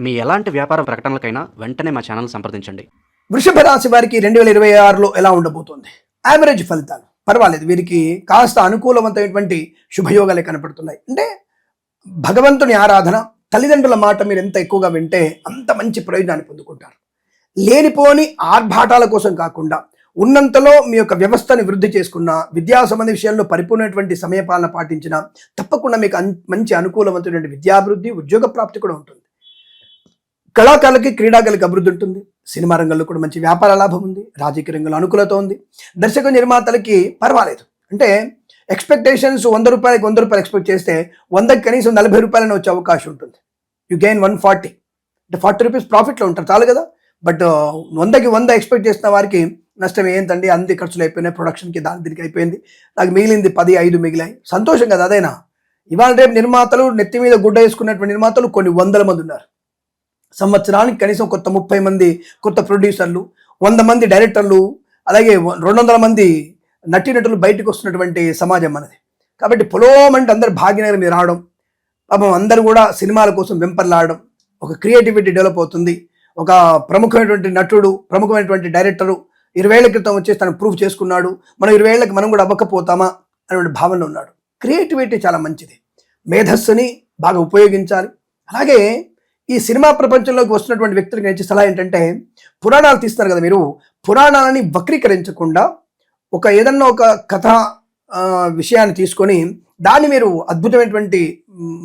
మీ ఎలాంటి వ్యాపార ప్రకటనలకైనా వెంటనే మా ఛానల్ సంప్రదించండి. వృషభ రాశి వారికి 2026లో ఎలా ఉండబోతోంది? యావరేజ్ ఫలితాలు పర్వాలేదు, వీరికి కాస్త అనుకూలవంతమైనటువంటి శుభయోగాలే కనపడుతున్నాయి. అంటే భగవంతుని ఆరాధన, తల్లిదండ్రుల మాట మీరు ఎంత ఎక్కువగా వింటే అంత మంచి ప్రయోజనాన్ని పొందుకుంటారు. లేనిపోని ఆర్భాటాల కోసం కాకుండా ఉన్నంతలో మీ యొక్క వ్యవస్థని వృద్ధి చేసుకున్న, విద్యా సంబంధ విషయాల్లో పరిపూర్ణమైనటువంటి సమయపాలన పాటించిన తప్పకుండా మీకు మంచి అనుకూలవంతమైన విద్యాభివృద్ధి, ఉద్యోగ ప్రాప్తి కూడా ఉంటుంది. కళాకారులకి, క్రీడాకారులకి అభివృద్ధి ఉంటుంది. సినిమా రంగంలో కూడా మంచి వ్యాపార లాభం ఉంది. రాజకీయ రంగంలో అనుకూలత ఉంది. దర్శక నిర్మాతలకి పర్వాలేదు. అంటే ఎక్స్పెక్టేషన్స్ 100 రూపాయలకి 100 రూపాయలు ఎక్స్పెక్ట్ చేస్తే 100కి కనీసం 40 రూపాయలని వచ్చే అవకాశం ఉంటుంది. యు గెయిన్ 140, అంటే 40 రూపీస్ ప్రాఫిట్లో ఉంటారు, చాలు కదా. బట్ 100కి 100 ఎక్స్పెక్ట్ చేసిన వారికి నష్టం ఏంటండి, అన్ని ఖర్చులు అయిపోయినాయి, ప్రొడక్షన్కి దీనికి అయిపోయింది, నాకు మిగిలింది 10, 5 మిగిలాయి, సంతోషం కదా అదైనా. ఇవాళ రేపు నిర్మాతలు, నెత్తి మీద గుడ్డ వేసుకున్నటువంటి నిర్మాతలు కొన్ని వందల మంది ఉన్నారు. సంవత్సరానికి కనీసం కొత్త 30 మంది కొత్త ప్రొడ్యూసర్లు, 100 మంది డైరెక్టర్లు, అలాగే 200 మంది నటీనటులు బయటకు వస్తున్నటువంటి సమాజం మనది. కాబట్టి పొలోమంటే అందరు భాగ్యనగరం మీద రావడం, పాపం అందరూ కూడా సినిమాల కోసం వెంపర్లాడడం, ఒక క్రియేటివిటీ డెవలప్ అవుతుంది. ఒక ప్రముఖమైనటువంటి నటుడు, ప్రముఖమైనటువంటి డైరెక్టరు 20 ఏళ్ల క్రితం వచ్చేసి తను ప్రూవ్ చేసుకున్నాడు, మనం 20 ఏళ్ళకి మనం కూడా అవ్వకపోతామా అనేటువంటి భావనలో ఉన్నాడు. క్రియేటివిటీ చాలా మంచిది, మేధస్సుని బాగా ఉపయోగించాలి. అలాగే ఈ సినిమా ప్రపంచంలోకి వస్తున్నటువంటి వ్యక్తులకు నేను సలహా ఏంటంటే, పురాణాలు తీస్తారు కదా మీరు, పురాణాలని వక్రీకరించకుండా ఏదన్నా ఒక కథ విషయాన్ని తీసుకొని దాన్ని మీరు అద్భుతమైనటువంటి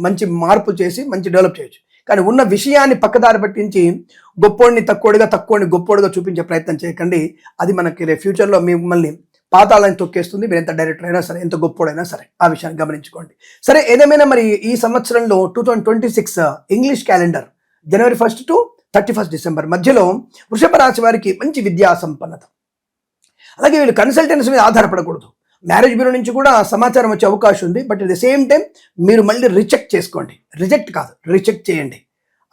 మంచి మార్పు చేసి మంచి డెవలప్ చేయొచ్చు. కానీ ఉన్న విషయాన్ని పక్కదారి పట్టించి గొప్పోడిని తక్కువడిగా, తక్కువని గొప్పోడిగా చూపించే ప్రయత్నం చేయకండి. అది మనకి ఫ్యూచర్లో మిమ్మల్ని పాతాళాన్ని తొక్కేస్తుంది. మీరు ఎంత డైరెక్టర్ అయినా సరే, ఎంత గొప్పోడైనా సరే, ఆ విషయాన్ని గమనించుకోండి. సరే, ఏదేమైనా మరి ఈ సంవత్సరంలో 2026 English calendar January 1 to 31 December మధ్యలో వృషభ రాశి వారికి మంచి విద్యా సంపన్నత. అలాగే వీళ్ళు కన్సల్టెన్సీ మీద ఆధారపడకూడదు. మ్యారేజ్ బ్యూరో నుంచి కూడా సమాచారం వచ్చే అవకాశం ఉంది. But at the same time మీరు మళ్ళీ రిజెక్ట్ చేసుకోండి. రిజెక్ట్ కాదు, రిజెక్ట్ చేయండి.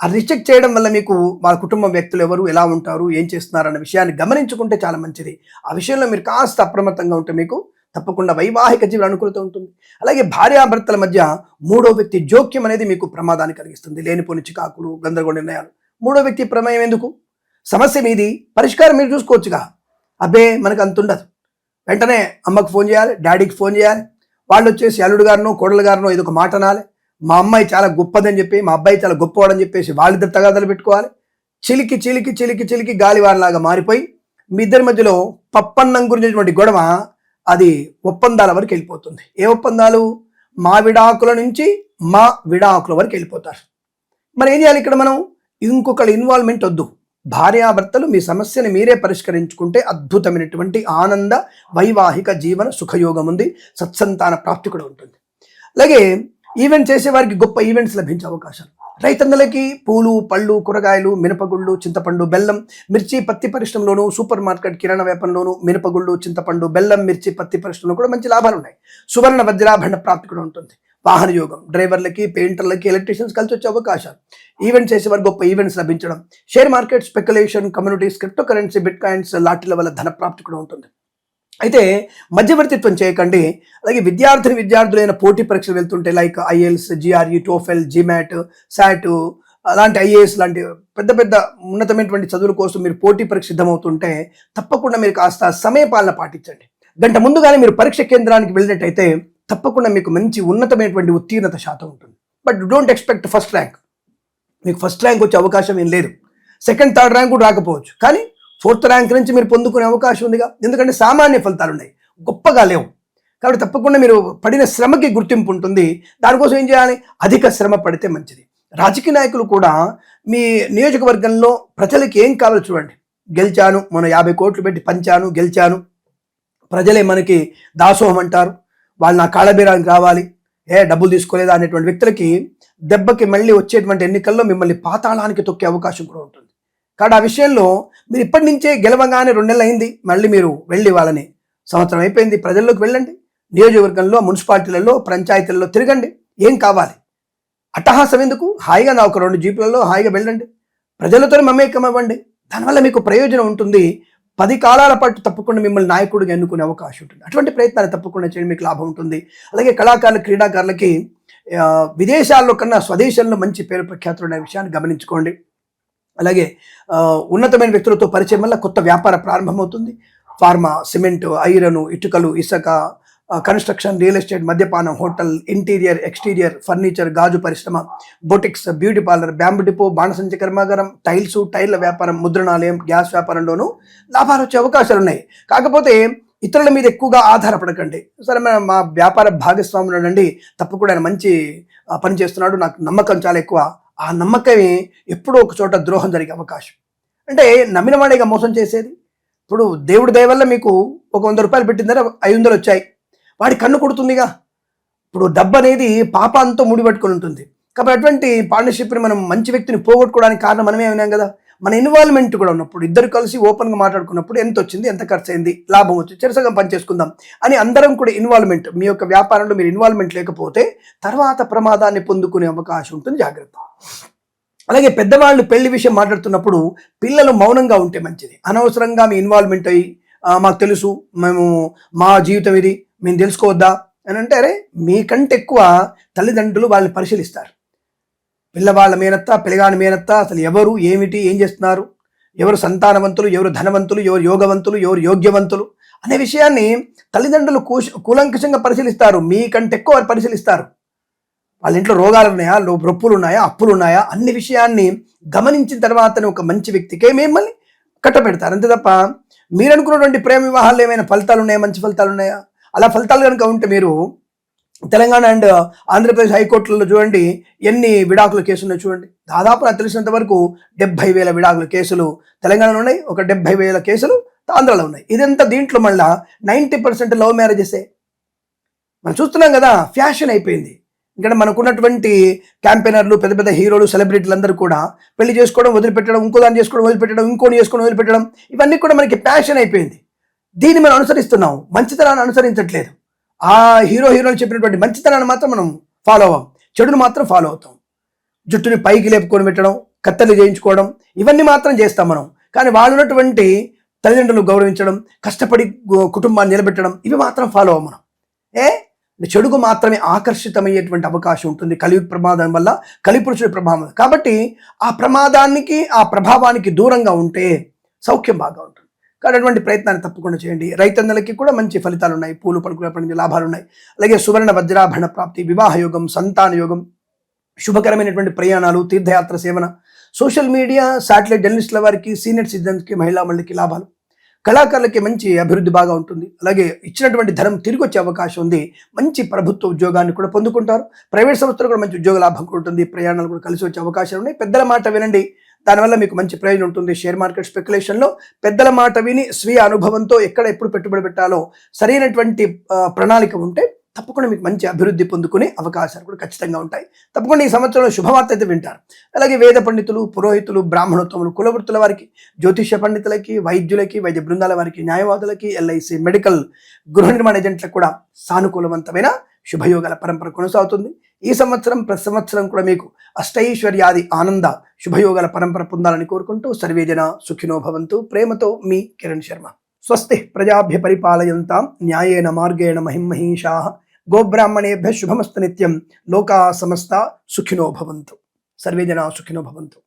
ఆ రిజెక్ట్ చేయడం వల్ల మీకు వాళ్ళ కుటుంబ వ్యక్తులు ఎవరు, ఎలా ఉంటారు, ఏం చేస్తున్నారు అన్న విషయాన్ని గమనించుకుంటే చాలా మంచిది. ఆ విషయంలో మీరు కాస్త అప్రమత్తంగా ఉంటే మీకు తప్పకుండా వైవాహిక జీవన అనుకూలత ఉంటుంది. అలాగే భార్యాభర్తల మధ్య మూడో వ్యక్తి జోక్యం అనేది మీకు ప్రమాదాన్ని కలిగిస్తుంది. లేనిపోని చికాకులు, గందరగోళ నిర్ణయాలు. మూడో వ్యక్తి ప్రమేయం ఎందుకు? సమస్య మీది, పరిష్కారం మీరు చూసుకోవచ్చుగా. అబ్బే మనకు అంత ఉండదు. వెంటనే అమ్మకు ఫోన్ చేయాలి, డాడీకి ఫోన్ చేయాలి, వాళ్ళు వచ్చేసి అల్లుడు గారినో కోడలు గారినో ఏదో ఒక మాట అనాలి. మా అమ్మాయి చాలా గొప్పదని చెప్పి, మా అబ్బాయి చాలా గొప్పవాడని చెప్పేసి వాళ్ళిద్దరు తగాదాలు పెట్టుకోవాలి. చిలికి చిలికి చిలికి చిలికి గాలివానలాగా మారిపోయి మీ ఇద్దరి మధ్యలో పప్పన్నం గురించినటువంటి గొడవ అది ఒప్పందాల వరకు వెళ్ళిపోతుంది. ఏ ఒప్పందాలు? మా విడాకుల నుంచి మా విడాకుల వరకు వెళ్ళిపోతారు. మరి ఏం చేయాలి ఇక్కడ మనం? ఇంకొకళ్ళ ఇన్వాల్వ్మెంట్ వద్దు. భార్యాభర్తలు మీ సమస్యని మీరే పరిష్కరించుకుంటే అద్భుతమైనటువంటి ఆనంద వైవాహిక జీవన సుఖయోగం ఉంది. సత్సంతాన ప్రాప్తి కూడా ఉంటుంది. అలాగే ఈవెంట్ చేసే వారికి గొప్ప ఈవెంట్స్ లభించే అవకాశాలు. రైతన్నలకి పూలు, పళ్ళు, కూరగాయలు, మినపగుళ్ళు, చింతపండు, బెల్లం, మిర్చి, పత్తి పరిశ్రమలోను, సూపర్ మార్కెట్ కిరాణా వ్యాపారంలోను మినపగుళ్ళు, చింతపండు, బెల్లం, మిర్చి, పత్తి పరిశ్రమలో కూడా మంచి లాభాలు ఉన్నాయి. సువర్ణ వజ్రాభరణ ప్రాప్తి కూడా ఉంటుంది. వాహన యోగం, డ్రైవర్లకి, పెయింటర్లకి, ఎలక్ట్రీషియన్స్ కలిసి వచ్చే అవకాశాలు. ఈవెంట్స్ చేసే వారికి గొప్ప ఈవెంట్స్ లభించడం. Share market, speculation, communities, crypto currency, bitcoins, లాటరీల వల్ల ధన ప్రాప్తి కూడా ఉంటుంది. అయితే మధ్యవర్తిత్వం చేయకండి. అలాగే విద్యార్థులైన పోటీ పరీక్షలు వెళ్తుంటే like IELTS, GRE, TOEFL, GMAT, SAT అలాంటి ఐఏఎస్ లాంటి పెద్ద పెద్ద ఉన్నతమైనటువంటి చదువుల కోసం మీరు పోటీ పరీక్ష సిద్ధమవుతుంటే తప్పకుండా మీరు కాస్త సమయపాలన పాటించండి. గంట ముందుగానే మీరు పరీక్ష కేంద్రానికి వెళ్ళినట్టయితే తప్పకుండా మీకు మంచి ఉన్నతమైనటువంటి ఉత్తీర్ణత శాతం ఉంటుంది. But don't expect first rank. మీకు ఫస్ట్ ర్యాంక్ వచ్చే అవకాశం ఏం లేదు. సెకండ్, థర్డ్ ర్యాంక్ కూడా రాకపోవచ్చు, కానీ 4th ర్యాంక్ నుంచి మీరు పొందుకునే అవకాశం ఉందిగా. ఎందుకంటే సామాన్య ఫలితాలు ఉన్నాయి, గొప్పగా లేవు. కాబట్టి తప్పకుండా మీరు పడిన శ్రమకి గుర్తింపు ఉంటుంది. దానికోసం ఏం చేయాలి? అధిక శ్రమ పడితే మంచిది. రాజకీయ నాయకులు కూడా మీ నియోజకవర్గంలో ప్రజలకి ఏం కావాలో చూడండి. గెలిచాను, మొన్న 50 కోట్లు పెట్టి పంచాను, గెలిచాను, ప్రజలే మనకి దాసోహం అంటారు, వాళ్ళు నా కాళ్ళబీరానికి రావాలి, డబ్బులు తీసుకోలేదా అనేటువంటి వ్యక్తులకి దెబ్బకి మళ్ళీ వచ్చేటువంటి ఎన్నికల్లో మిమ్మల్ని పాతాళానికి తొక్కే అవకాశం కూడా ఉంటుంది. కాబట్టి ఆ విషయంలో మీరు ఇప్పటి నుంచే గెలవగానే 2 నెలలు అయింది, మళ్ళీ మీరు వెళ్ళి వాళ్ళని సంవత్సరం అయిపోయింది, ప్రజల్లోకి వెళ్ళండి. నియోజకవర్గంలో, మున్సిపాలిటీలలో, పంచాయతీలలో తిరగండి. ఏం కావాలి? అట్టహాసం ఎందుకు? హాయిగా నా ఒక 2 జీపులలో హాయిగా వెళ్ళండి, ప్రజలతో మమేకం అవ్వండి. దానివల్ల మీకు ప్రయోజనం ఉంటుంది. 10 కాలాల పాటు తప్పకుండా మిమ్మల్ని నాయకుడిగా ఎన్నుకునే అవకాశం ఉంటుంది. అటువంటి ప్రయత్నాలు తప్పకుండా చేయడం మీకు లాభం ఉంటుంది. అలాగే కళాకారులు, క్రీడాకారులకి విదేశాల్లో కన్నా స్వదేశంలో మంచి పేరు ప్రఖ్యాతులు ఉన్న విషయాన్ని గమనించుకోండి. అలాగే ఉన్నతమైన వ్యక్తులతో పరిచయం వల్ల కొత్త వ్యాపార ప్రారంభమవుతుంది. ఫార్మా, సిమెంట్, ఐరన్, ఇటుకలు, ఇసుక, కన్స్ట్రక్షన్, రియల్ ఎస్టేట్, మద్యపానం, హోటల్, ఇంటీరియర్, ఎక్స్టీరియర్, ఫర్నిచర్, గాజు పరిశ్రమ, boutiques, beauty parlour, bamboo depot, బాణసంచ కర్మాగారం, టైర్ల వ్యాపారం, ముద్రణాలయం, గ్యాస్ వ్యాపారంలోనూ లాభాలు వచ్చే అవకాశాలు ఉన్నాయి. కాకపోతే ఇతరుల మీద ఎక్కువగా ఆధారపడకండి. సరే, మా వ్యాపార భాగస్వాములు అండి, తప్పకుండా ఆయన మంచి పని చేస్తున్నాడు, నాకు నమ్మకం చాలా ఎక్కువ. ఆ నమ్మకమే ఎప్పుడో ఒక చోట ద్రోహం జరిగే అవకాశం. అంటే నమ్మిన వాడేగా మోసం చేసేది. ఇప్పుడు దేవుడి దయ వల్ల మీకు ఒక 100 రూపాయలు పెట్టిందర 500 వచ్చాయి, వాడి కన్ను కొడుతుందిగా. ఇప్పుడు డబ్బు అనేది పాపాంతో ముడిపట్టుకొని ఉంటుంది. కాబట్టి అటువంటి పార్ట్నర్షిప్ని మనం మంచి వ్యక్తిని పోగొట్టుకోవడానికి కారణం మనమే అయినాం కదా. మన ఇన్వాల్వ్మెంట్ కూడా ఉన్నప్పుడు, ఇద్దరు కలిసి ఓపెన్గా మాట్లాడుకున్నప్పుడు ఎంత వచ్చింది, ఎంత ఖర్చు అయింది, లాభం వచ్చింది, చెరసగం పని చేసుకుందాం అని అందరం కూడా ఇన్వాల్వ్మెంట్. మీ యొక్క వ్యాపారంలో మీరు ఇన్వాల్వ్మెంట్ లేకపోతే తర్వాత ప్రమాదాన్ని పొందుకునే అవకాశం ఉంటుంది, జాగ్రత్త. అలాగే పెద్దవాళ్ళు పెళ్లి విషయం మాట్లాడుతున్నప్పుడు పిల్లలు మౌనంగా ఉంటే మంచిది. అనవసరంగా మీ ఇన్వాల్వ్మెంట్ అయ్యి మాకు తెలుసు, మేము మా జీవితం ఇది, మేము తెలుసుకోవద్దా అని అంటే, అరే మీకంటే ఎక్కువ తల్లిదండ్రులు వాళ్ళని పరిశీలిస్తారు. పిల్లవాళ్ళ మేనత్త, పిల్లగాని మేనత్త, అసలు ఎవరు, ఏమిటి, ఏం చేస్తున్నారు, ఎవరు సంతానవంతులు, ఎవరు ధనవంతులు, ఎవరు యోగవంతులు, ఎవరు యోగ్యవంతులు అనే విషయాన్ని తల్లిదండ్రులు కూలంకషంగా పరిశీలిస్తారు. మీకంటే ఎక్కువ వారు పరిశీలిస్తారు. వాళ్ళ ఇంట్లో రోగాలు ఉన్నాయా, రొప్పులు ఉన్నాయా, అప్పులు ఉన్నాయా, అన్ని విషయాన్ని గమనించిన తర్వాతనే ఒక మంచి వ్యక్తికే మిమ్మల్ని కట్టబెడతారు. అంతే తప్ప మీరు అనుకున్నటువంటి ప్రేమ వివాహాల్లో ఏమైనా ఫలితాలు ఉన్నాయా, మంచి ఫలితాలు ఉన్నాయా? అలా ఫలితాలు కనుక ఉంటే మీరు తెలంగాణ అండ్ ఆంధ్రప్రదేశ్ హైకోర్టులలో చూడండి ఎన్ని విడాకుల కేసులు ఉన్నాయి చూడండి. దాదాపు నాకు తెలిసినంత వరకు 70,000 విడాకుల కేసులు తెలంగాణలో ఉన్నాయి, ఒక 70,000 కేసులు ఆంధ్రలో ఉన్నాయి. ఇదంతా దీంట్లో మళ్ళా 90% లవ్ మ్యారేజెసే మనం చూస్తున్నాం కదా. ఫ్యాషన్ అయిపోయింది. ఎందుకంటే మనకున్నటువంటి క్యాంపెయినర్లు, పెద్ద పెద్ద హీరోలు, సెలబ్రిటీలు అందరూ కూడా పెళ్లి చేసుకోవడం, వదిలిపెట్టడం, ఇంకో దాన్ని చేసుకోవడం, వదిలిపెట్టడం, ఇంకోని చేసుకోవడం, వదిలిపెట్టడం, ఇవన్నీ కూడా మనకి ప్యాషన్ అయిపోయింది. దీన్ని మనం అనుసరిస్తున్నాం, మంచితనాన్ని అనుసరించట్లేదు. ఆ హీరోని చెప్పినటువంటి మంచితనాన్ని మాత్రం మనం ఫాలో అవ్వం, చెడును మాత్రం ఫాలో అవుతాం. జుట్టుని పైకి లేపుకొని పెట్టడం, కత్తెలు చేయించుకోవడం, ఇవన్నీ మాత్రం చేస్తాం మనం. కానీ వాళ్ళు ఉన్నటువంటి తల్లిదండ్రులు గౌరవించడం, కష్టపడి కుటుంబాన్ని నిలబెట్టడం, ఇవి మాత్రం ఫాలో అవ్వం మనం. చెడుకు మాత్రమే ఆకర్షితమయ్యేటువంటి అవకాశం ఉంటుంది కలియుగ ప్రమాదం వల్ల, కలిపురుషుడి ప్రభావం. కాబట్టి ఆ ప్రమాదానికి, ఆ ప్రభావానికి దూరంగా ఉంటే సౌఖ్యం బాగా ఉంటుంది. కానీ అటువంటి ప్రయత్నాన్ని తప్పకుండా చేయండి. రైతన్నలకి కూడా మంచి ఫలితాలు ఉన్నాయి, పూలు పలుకుల నుంచి లాభాలు ఉన్నాయి. అలాగే సువర్ణ వజ్రాభరణ ప్రాప్తి, వివాహ యోగం, సంతాన యోగం, శుభకరమైనటువంటి ప్రయాణాలు, తీర్థయాత్ర సేవన, సోషల్ మీడియా, శాటిలైట్ జర్నలిస్టుల వారికి, సీనియర్ సిటిజన్స్కి, మహిళా మండలికి లాభాలు, కళాకారులకి మంచి అభివృద్ధి బాగా ఉంటుంది. అలాగే ఇచ్చినటువంటి ధనం తిరిగి వచ్చే అవకాశం ఉంది. మంచి ప్రభుత్వ ఉద్యోగాన్ని కూడా పొందుకుంటారు. ప్రైవేట్ సంస్థలు కూడా మంచి ఉద్యోగ లాభం కూడా ఉంటుంది. ప్రయాణాలు కూడా కలిసి వచ్చే అవకాశాలు ఉన్నాయి. పెద్దల మాట వినండి, దానివల్ల మీకు మంచి ప్రయోజనం ఉంటుంది. షేర్ మార్కెట్ స్పెక్యులేషన్లో పెద్దల మాట విని స్వీయ అనుభవంతో ఎక్కడ ఎప్పుడు పెట్టుబడి పెట్టాలో సరైనటువంటి ప్రణాళిక ఉంటే తప్పకుండా మీకు మంచి అభివృద్ధి పొందుకునే అవకాశాలు కూడా ఖచ్చితంగా ఉంటాయి. తప్పకుండా ఈ సంవత్సరంలో శుభవార్త అయితే వింటారు. అలాగే వేద పండితులు, పురోహితులు, బ్రాహ్మణోత్తములు, కులవృత్తుల వారికి, జ్యోతిష్య పండితులకి, వైద్యులకి, వైద్య బృందాల వారికి, న్యాయవాదులకి, ఎల్ఐసి, మెడికల్, గృహ నిర్మాణ ఏజెంట్లకు కూడా సానుకూలవంతమైన శుభయోగాల పరంపర కొనసాగుతుంది. ఈ సంవత్సరం ప్రతి సంవత్సరం కూడా మీకు అష్టైశ్వర్యాది ఆనంద శుభయోగాల పరంపర పొందాలని కోరుకుంటూ సర్వేజన సుఖినో భవంతు. ప్రేమతో మీ కిరణ్ శర్మ. స్వస్తి ప్రజాభ్య పరిపాలయంతాం న్యాయేన మార్గేణ మహిమహీషాః గోబ్రాహ్మణేభ్యః శుభమస్తు నిత్యం. లోకా సమస్తా సుఖినో భవంతు. సర్వే జనా సుఖినో భవంతు.